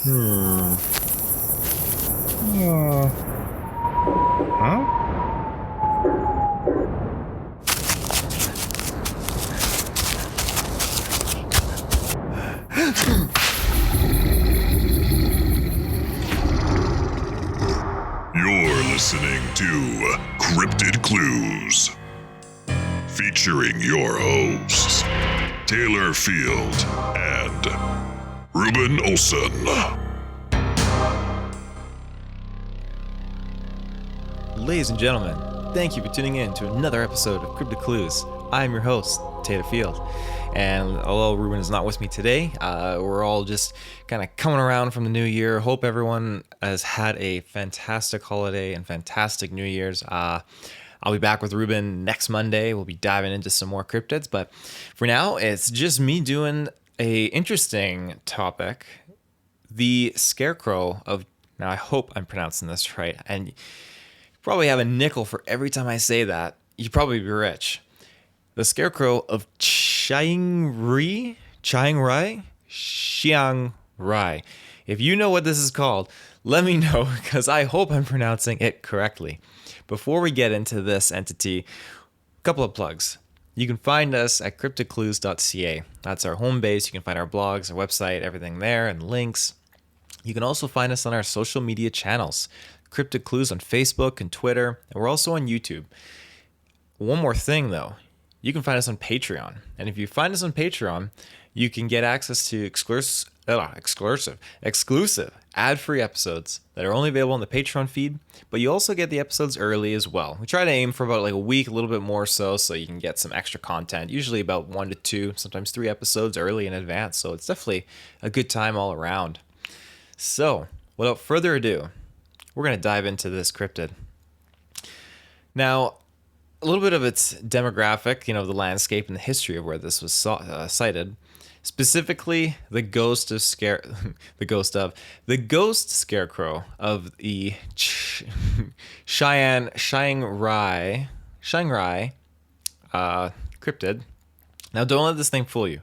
Hmm. Uh, huh? You're listening to Cryptid Clues, featuring your hosts, Taylor Field and Reuben Olson. Ladies and gentlemen, thank you for tuning in to another episode of Cryptid Clues. I'm your host, Taylor Field. And although Reuben is not with me today, we're all just kind of coming around from the new year. Hope everyone has had a fantastic holiday and fantastic New Year's. I'll be back with Reuben next Monday. We'll be diving into some more cryptids. But for now, it's just me doing a interesting topic. The Scarecrow of... Now, I hope I'm pronouncing this right. And you probably have a nickel for every time I say that. You'd probably be rich. The Scarecrow of Chiang Rai? Chiang Rai. If you know what this is called, let me know, because I hope I'm pronouncing it correctly. Before we get into this entity, a couple of plugs. You can find us at CryptidClues.ca. That's our home base. You can find our blogs, our website, everything there, and links. You can also find us on our social media channels, Cryptid Clues on Facebook and Twitter, and we're also on YouTube. One more thing, though. You can find us on Patreon. And if you find us on Patreon, you can get access to exclusive, ad-free episodes that are only available on the Patreon feed, but you also get the episodes early as well. We try to aim for about like a week, a little bit more so you can get some extra content, usually about 1 to 2, sometimes 3 episodes early in advance. So it's definitely a good time all around. So, without further ado, we're going to dive into this cryptid. Now, a little bit of its demographic, the landscape and the history of where this was sighted. Specifically, the ghost scarecrow of the Chiang Rai cryptid. Now, don't let this thing fool you,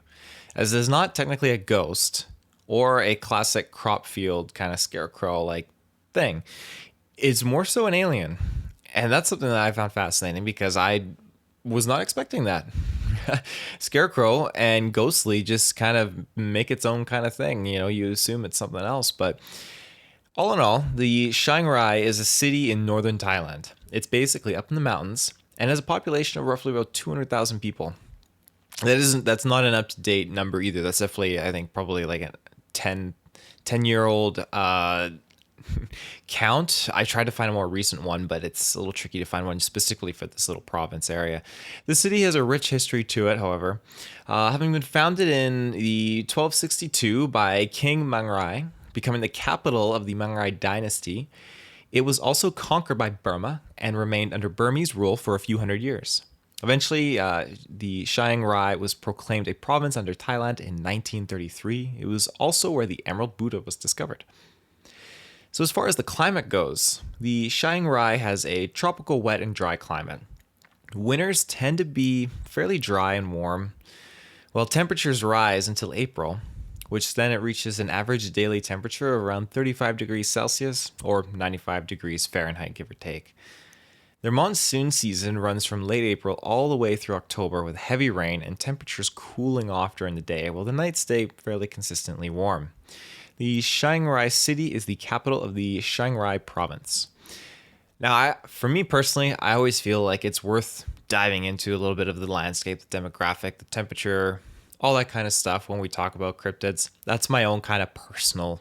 as it is not technically a ghost or a classic crop field kind of scarecrow-like thing. It's more so an alien. And that's something that I found fascinating because I was not expecting that. Scarecrow and ghostly just kind of make its own kind of thing. You assume it's something else. But all in all, the Chiang Rai is a city in northern Thailand. It's basically up in the mountains and has a population of roughly about 200,000 people. That's not an up-to-date number either. That's definitely, I think, probably like a 10-year-old count. I tried to find a more recent one, but it's a little tricky to find one specifically for this little province area. The city has a rich history to it, however. Having been founded in the 1262 by King Mang Rai, becoming the capital of the Mang Rai dynasty, it was also conquered by Burma and remained under Burmese rule for a few hundred years. Eventually, the Chiang Rai was proclaimed a province under Thailand in 1933. It was also where the Emerald Buddha was discovered. So as far as the climate goes, the Chiang Rai has a tropical wet and dry climate. Winters tend to be fairly dry and warm, while temperatures rise until April, which then it reaches an average daily temperature of around 35 degrees Celsius or 95 degrees Fahrenheit, give or take. Their monsoon season runs from late April all the way through October with heavy rain and temperatures cooling off during the day, while the nights stay fairly consistently warm. The Chiang Rai city is the capital of the Chiang Rai province. Now, for me personally, I always feel like it's worth diving into a little bit of the landscape, the demographic, the temperature, all that kind of stuff when we talk about cryptids. That's my own kind of personal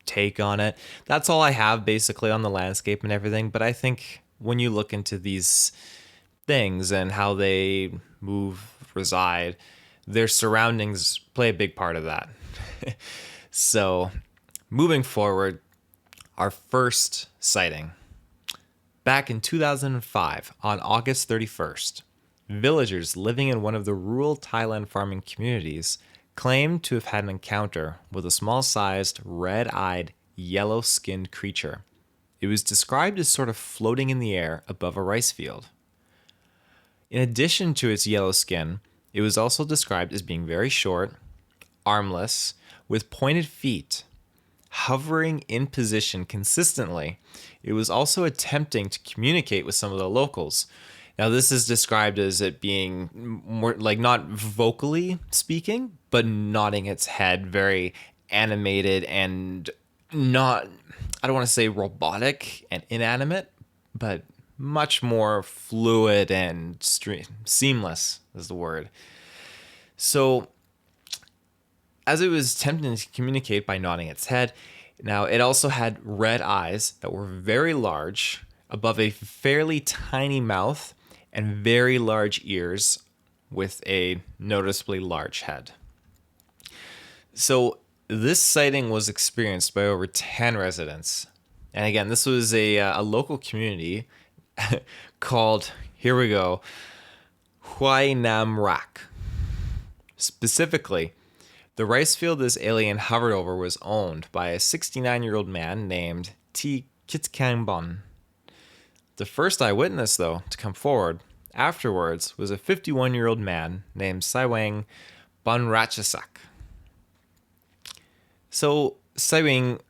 take on it. That's all I have basically on the landscape and everything. But I think when you look into these things and how they move, reside, their surroundings play a big part of that. So, moving forward, our first sighting. Back in 2005, on August 31st, villagers living in one of the rural Thailand farming communities claimed to have had an encounter with a small-sized, red-eyed, yellow-skinned creature. It was described as sort of floating in the air above a rice field. In addition to its yellow skin, it was also described as being very short, armless, with pointed feet, hovering in position consistently. It was also attempting to communicate with some of the locals. Now, this is described as it being more like not vocally speaking, but nodding its head, very animated and not, I don't want to say robotic and inanimate, but much more fluid and seamless is the word. So, as it was attempting to communicate by nodding its head, now it also had red eyes that were very large, above a fairly tiny mouth, and very large ears with a noticeably large head. So, this sighting was experienced by over 10 residents. And again, this was a local community called, here we go, Huay Nam Rak. Specifically, the rice field this alien hovered over was owned by a 69-year-old man named T. Kitkang Bon. The first eyewitness, though, to come forward afterwards was a 51-year-old man named Saiwang Bonrachasak. So Saiwang,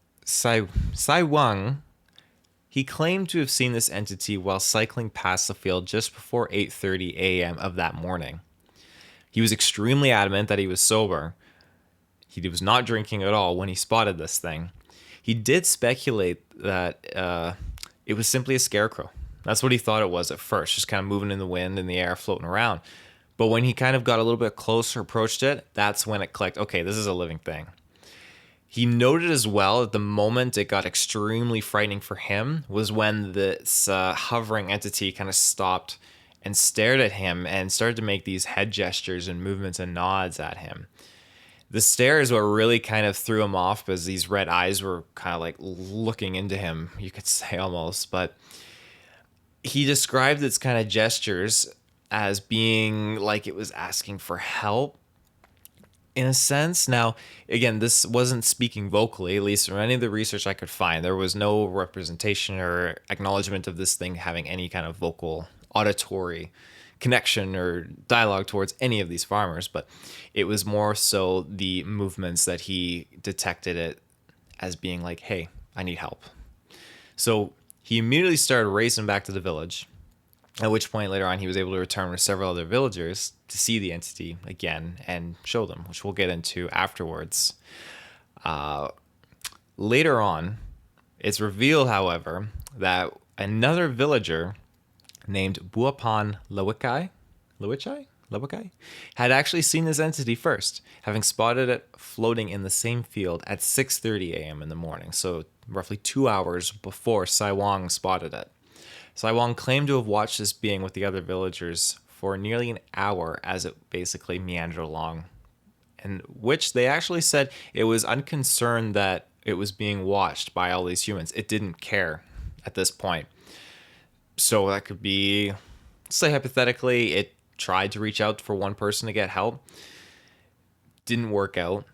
he claimed to have seen this entity while cycling past the field just before 8:30 a.m. of that morning. He was extremely adamant that he was sober. He was not drinking at all when he spotted this thing. He did speculate that it was simply a scarecrow. That's what he thought it was at first, just kind of moving in the wind, in the air, floating around. But when he kind of got a little bit closer, approached it, that's when it clicked, okay, this is a living thing. He noted as well that the moment it got extremely frightening for him was when this hovering entity kind of stopped and stared at him and started to make these head gestures and movements and nods at him. The stare is what really kind of threw him off, because these red eyes were kind of like looking into him, you could say almost. But he described its kind of gestures as being like it was asking for help, in a sense. Now, again, this wasn't speaking vocally, at least from any of the research I could find. There was no representation or acknowledgement of this thing having any kind of vocal, auditory connection or dialogue towards any of these farmers, but it was more so the movements that he detected it as being like, hey, I need help. So he immediately started racing back to the village, at which point later on he was able to return with several other villagers to see the entity again and show them, which we'll get into afterwards. Later on, it's revealed, however, that another villager named Buapan Lawikai had actually seen this entity first, having spotted it floating in the same field at 6:30 a.m. in the morning, so roughly 2 hours before Saiwang spotted it. Saiwang claimed to have watched this being with the other villagers for nearly an hour as it basically meandered along, in which they actually said it was unconcerned that it was being watched by all these humans. It didn't care at this point. So that could be, say hypothetically, it tried to reach out for one person to get help. Didn't work out.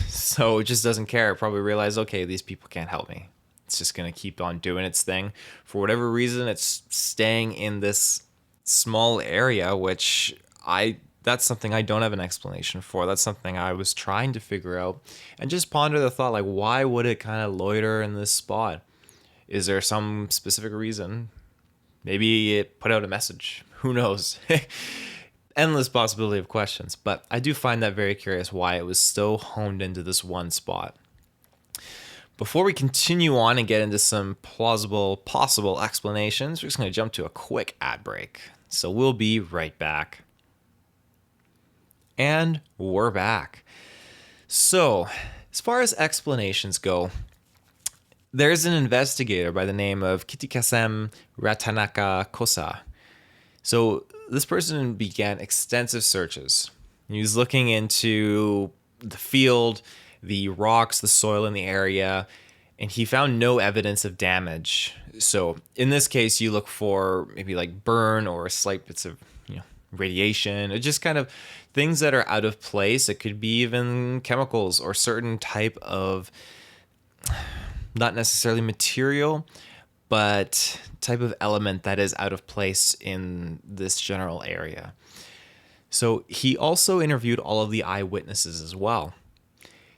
So it just doesn't care. It probably realized, okay, these people can't help me. It's just going to keep on doing its thing. For whatever reason, it's staying in this small area, which that's something I don't have an explanation for. That's something I was trying to figure out and just ponder the thought, like, why would it kind of loiter in this spot? Is there some specific reason? Maybe it put out a message. Who knows? Endless possibility of questions. But I do find that very curious why it was so honed into this one spot. Before we continue on and get into some plausible, possible explanations, we're just going to jump to a quick ad break. So we'll be right back. And we're back. So, as far as explanations go, there's an investigator by the name of Kitikasem Ratanaka Kosa. So this person began extensive searches. He was looking into the field, the rocks, the soil in the area, and he found no evidence of damage. So in this case, you look for maybe like burn or slight bits of radiation, or just kind of things that are out of place. It could be even chemicals or certain type of, not necessarily material, but type of element that is out of place in this general area. So he also interviewed all of the eyewitnesses as well.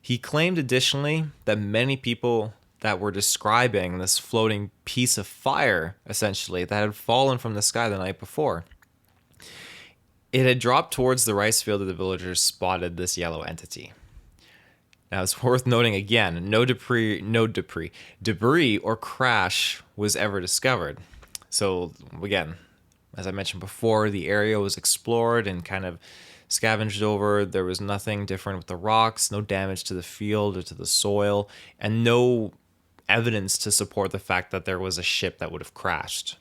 He claimed additionally that many people that were describing this floating piece of fire, essentially, that had fallen from the sky the night before. It had dropped towards the rice field and the villagers spotted this yellow entity. Now, it's worth noting again, no debris or crash was ever discovered. So, again, as I mentioned before, the area was explored and kind of scavenged over. There was nothing different with the rocks, no damage to the field or to the soil, and no evidence to support the fact that there was a ship that would have crashed.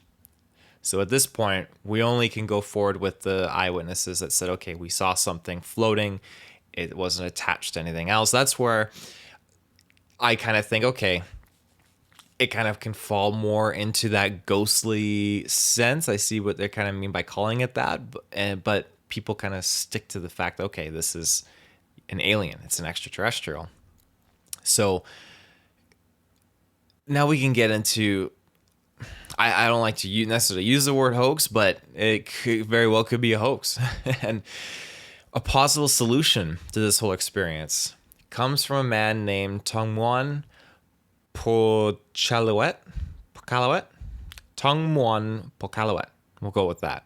So at this point, we only can go forward with the eyewitnesses that said, okay, we saw something floating. It wasn't attached to anything else. That's where I kind of think, okay, it kind of can fall more into that ghostly sense. I see what they kind of mean by calling it that. But people kind of stick to the fact, okay, this is an alien. It's an extraterrestrial. So now we can get into... I don't like to necessarily use the word hoax, but it very well could be a hoax. And a possible solution to this whole experience comes from a man named Tongmuan Pochalawet. Tongmuan Pochalawet. We'll go with that.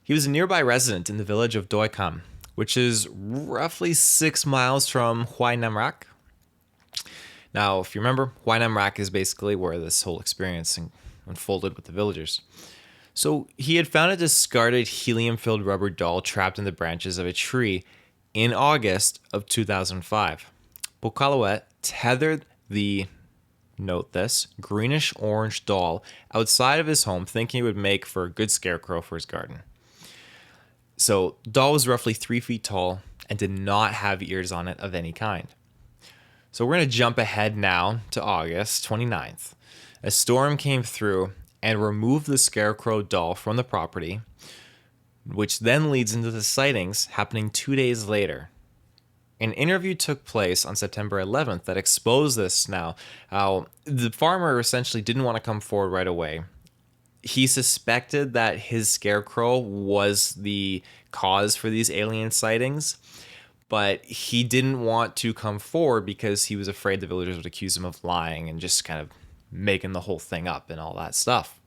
He was a nearby resident in the village of Doi Kam, which is roughly 6 miles from Huai Nam Rak. Now, if you remember, Huai Nam Rak is basically where this whole experience unfolded with the villagers. So he had found a discarded helium-filled rubber doll trapped in the branches of a tree in August of 2005. Pochalawet tethered the, note this, greenish-orange doll outside of his home, thinking it would make for a good scarecrow for his garden. So the doll was roughly 3 feet tall and did not have ears on it of any kind. So we're going to jump ahead now to August 29th. A storm came through and removed the scarecrow doll from the property, which then leads into the sightings happening 2 days later. An interview took place on September 11th that exposed this now. The farmer essentially didn't want to come forward right away. He suspected that his scarecrow was the cause for these alien sightings, but he didn't want to come forward because he was afraid the villagers would accuse him of lying and just kind of making the whole thing up and all that stuff.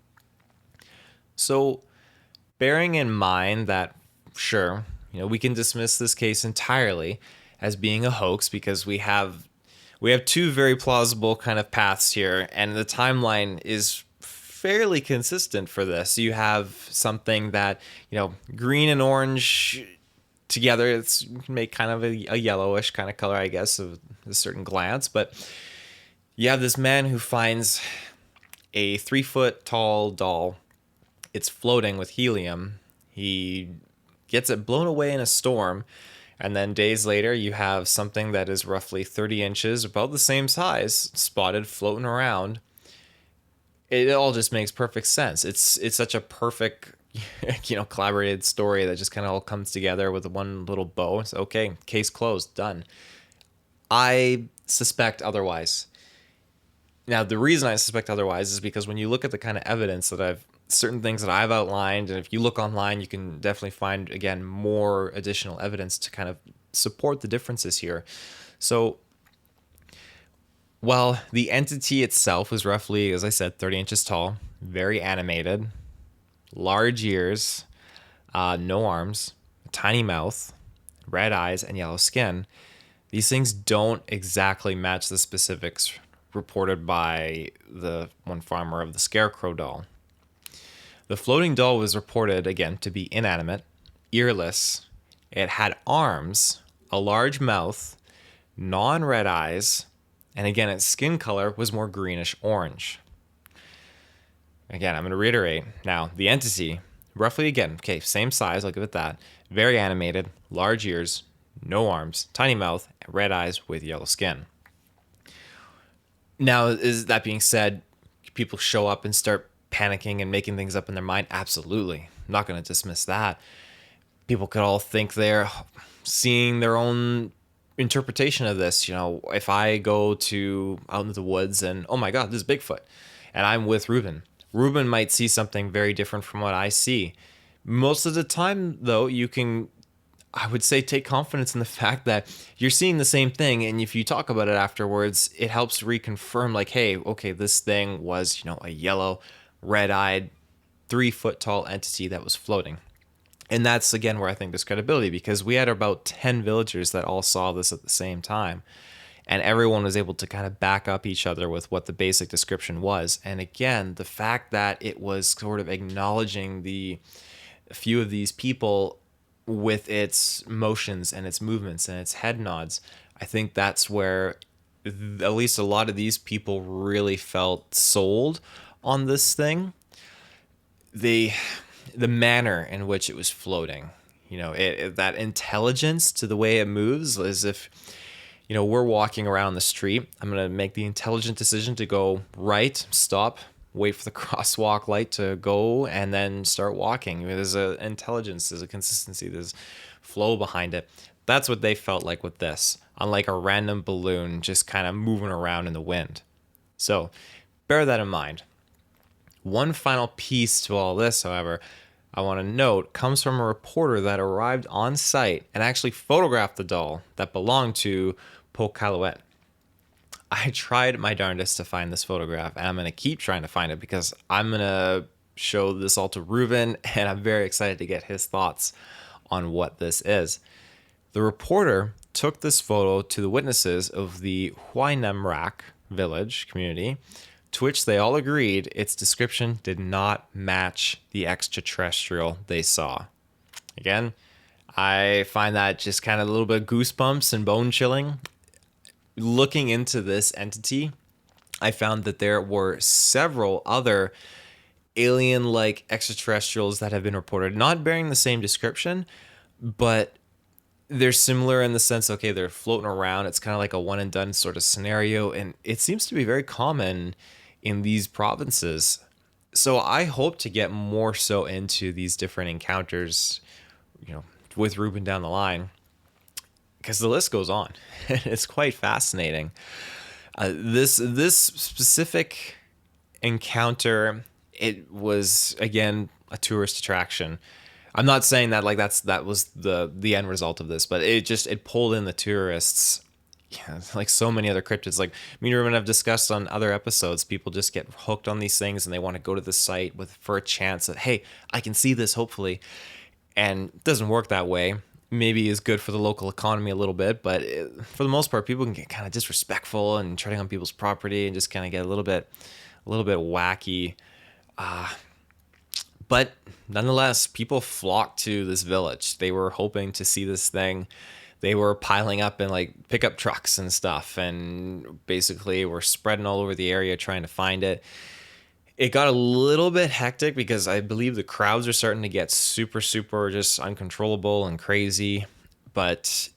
So, bearing in mind that, sure, we can dismiss this case entirely as being a hoax because we have two very plausible kind of paths here, and the timeline is fairly consistent for this. You have something that, green and orange together, it's make kind of a yellowish kind of color, I guess, of a certain glance, but you have this man who finds a 3-foot tall doll. It's floating with helium. He gets it blown away in a storm. And then days later, you have something that is roughly 30 inches, about the same size, spotted floating around. It all just makes perfect sense. It's such a perfect, collaborated story that just kind of all comes together with one little bow. It's okay, case closed, done. I suspect otherwise. Now, the reason I suspect otherwise is because when you look at the kind of evidence that certain things that I've outlined, and if you look online, you can definitely find, again, more additional evidence to kind of support the differences here. So, while the entity itself was roughly, as I said, 30 inches tall, very animated, large ears, no arms, a tiny mouth, red eyes, and yellow skin, these things don't exactly match the specifics reported by the one farmer of the Scarecrow doll. The floating doll was reported, again, to be inanimate, earless. It had arms, a large mouth, non-red eyes, and again, its skin color was more greenish-orange. Again, I'm going to reiterate. Now, the entity, roughly again, okay, same size, I'll give it that. Very animated, large ears, no arms, tiny mouth, red eyes with yellow skin. Now, is that being said, people show up and start panicking and making things up in their mind? Absolutely. I'm not going to dismiss that. People could all think they're seeing their own interpretation of this. If I go out into the woods and, oh my God, this is Bigfoot, and I'm with Reuben. Reuben might see something very different from what I see. Most of the time, though, you can I would say take confidence in the fact that you're seeing the same thing, and if you talk about it afterwards, it helps reconfirm, like, hey, okay, this thing was, a yellow, red-eyed, 3 foot tall entity that was floating. And that's again where I think there's credibility, because we had about 10 villagers that all saw this at the same time. And everyone was able to kind of back up each other with what the basic description was. And again, the fact that it was sort of acknowledging a few of these people with its motions and its movements and its head nods, I think that's where at least a lot of these people really felt sold on this thing. The manner in which it was floating, that intelligence to the way it moves, as if, we're walking around the street. I'm going to make the intelligent decision to go right, stop, wait for the crosswalk light to go, and then start walking. There's an intelligence, there's a consistency, there's flow behind it. That's what they felt like with this, unlike a random balloon just kind of moving around in the wind. So bear that in mind. One final piece to all this, however, I want to note, comes from a reporter that arrived on site and actually photographed the doll that belonged to Pokaluet. I tried my darndest to find this photograph, and I'm going to keep trying to find it because I'm going to show this all to Reuben, and I'm very excited to get his thoughts on what this is. The reporter took this photo to the witnesses of the Huaynamrak village community, to which they all agreed its description did not match the extraterrestrial they saw. Again, I find that just kind of a little bit of goosebumps and bone chilling. Looking into this entity, I found that there were several other alien-like extraterrestrials that have been reported, not bearing the same description, but they're similar in the sense, okay, they're floating around. It's kind of like a one and done sort of scenario, and it seems to be very common in these provinces. So I hope to get more so into these different encounters, with Reuben down the line, because the list goes on. It's quite fascinating. This specific encounter, it was again a tourist attraction. I'm not saying that like that was the end result of this, but it pulled in the tourists. Yeah, like so many other cryptids, like me and Ruben have discussed on other episodes, people just get hooked on these things and they want to go to the site for a chance that, hey, I can see this hopefully. And it doesn't work that way. Maybe is good for the local economy a little bit, but for the most part, people can get kind of disrespectful and treading on people's property and just kind of get a little bit wacky. But nonetheless, people flocked to this village. They were hoping to see this thing. They were piling up in like pickup trucks and stuff, and basically were spreading all over the area trying to find it. It got a little bit hectic because I believe the crowds are starting to get super, super just uncontrollable and crazy. But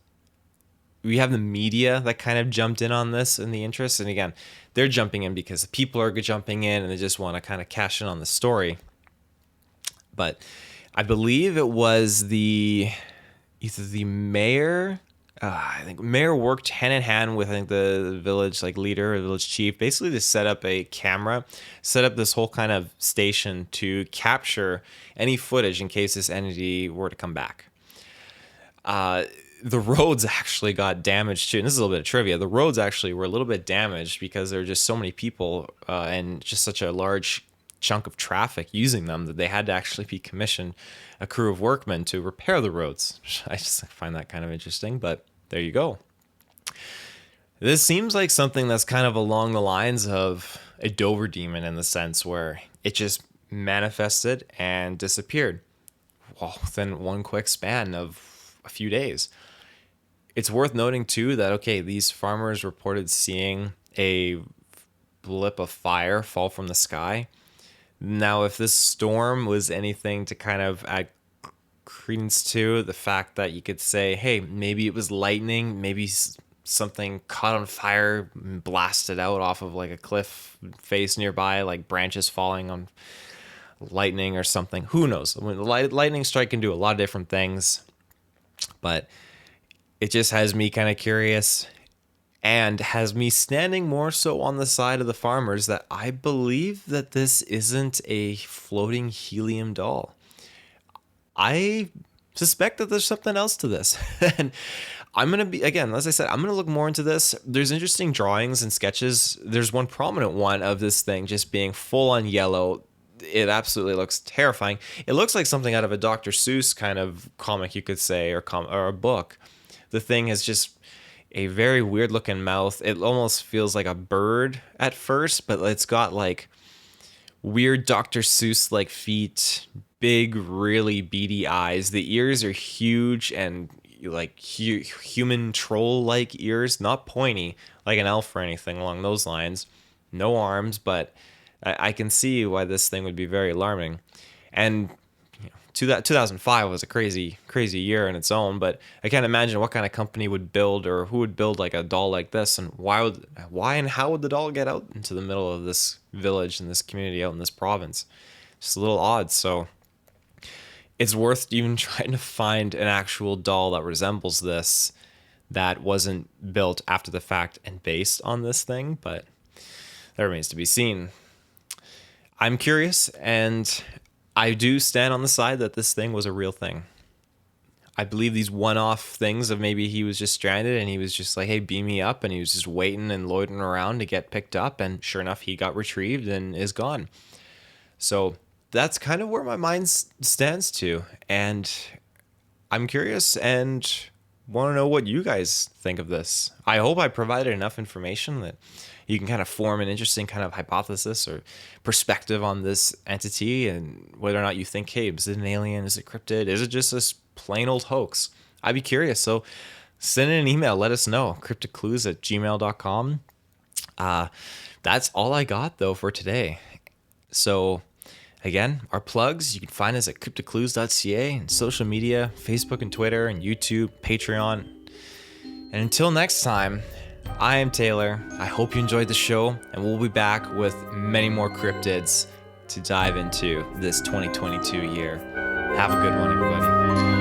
we have the media that kind of jumped in on this in the interest. And again, they're jumping in because people are jumping in and they just want to kind of cash in on the story. But I believe it was either the mayor, I think mayor worked hand in hand with, I think, the village leader or village chief, basically to set up a camera, set up this whole kind of station to capture any footage in case this entity were to come back. The roads actually got damaged too, and this is a little bit of trivia. The roads actually were a little bit damaged because there were just so many people and just such a large chunk of traffic using them that they had to actually be commissioned a crew of workmen to repair the roads. I just find that kind of interesting, but there you go. This seems like something that's kind of along the lines of a Dover demon in the sense where it just manifested and disappeared within one quick span of a few days. It's worth noting too that, okay, these farmers reported seeing a blip of fire fall from the sky. Now, if this storm was anything to kind of add credence to the fact that you could say, hey, maybe it was lightning, maybe something caught on fire and blasted out off of like a cliff face nearby, like branches falling on lightning or something. Who knows? I mean, lightning strike can do a lot of different things, but it just has me kind of curious. And has me standing more so on the side of the farmers that I believe that this isn't a floating helium doll. I suspect that there's something else to this. And I'm going to be, again, as I said, I'm going to look more into this. There's interesting drawings and sketches. There's one prominent one of this thing just being full on yellow. It absolutely looks terrifying. It looks like something out of a Dr. Seuss kind of comic, you could say, or a book. The thing has just a very weird looking mouth. It almost feels like a bird at first, but it's got like weird Dr. Seuss like feet, big, really beady eyes. The ears are huge and like human troll like ears, not pointy like an elf or anything along those lines. No arms, but I can see why this thing would be very alarming. And 2005 was a crazy year in its own, but I can't imagine what kind of company would build or who would build like a doll like this, and why and how would the doll get out into the middle of this village and this community out in this province? Just a little odd. So it's worth even trying to find an actual doll that resembles this that wasn't built after the fact and based on this thing, but that remains to be seen. I'm curious, and I do stand on the side that this thing was a real thing. I believe these one-off things of maybe he was just stranded and he was just like, hey, beam me up, and he was just waiting and loitering around to get picked up, and sure enough, he got retrieved and is gone. So that's kind of where my mind stands to, and I'm curious and want to know what you guys think of this. I hope I provided enough information that you can kind of form an interesting kind of hypothesis or perspective on this entity, and whether or not you think, hey, is it an alien? Is it cryptid? Is it just this plain old hoax? I'd be curious. So send in an email. Let us know. CryptidClues@gmail.com. That's all I got, though, for today. So again, our plugs, you can find us at CryptidClues.ca and social media, Facebook and Twitter and YouTube, Patreon. And until next time, I am Taylor. I hope you enjoyed the show, and we'll be back with many more cryptids to dive into this 2022 year. Have a good one, everybody.